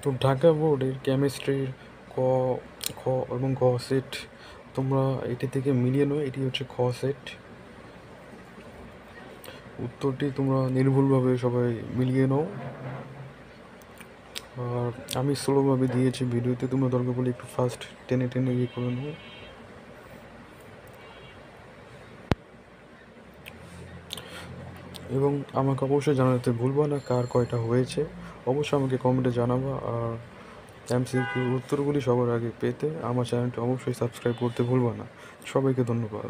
তো ঢাকা বোর্ডের কেমিস্ট্রির ক খ এবং গ সেট তোমরা এটি থেকে মিলিয়ে নাও। এটি হচ্ছে খ সেট। উত্তরটি তোমরা নির্ভুলভাবে সবাই মিলিয়ে নাও। আর আমি স্লোভাবে দিয়েছি ভিডিওতে, তোমরা দরকার পড়লে একটু ফাস্ট টেনে টেনে ইয়ে করে নাও। এবং আমাকে অবশ্যই জানাতে ভুলবা না কার কয়টা হয়েছে, অবশ্যই আমাকে কমেন্টে জানাবা। আর এমসিকিউ উত্তরগুলি সবার আগে পেতে আমার চ্যানেলটি অবশ্যই সাবস্ক্রাইব করতে ভুলবা না। সবাইকে ধন্যবাদ।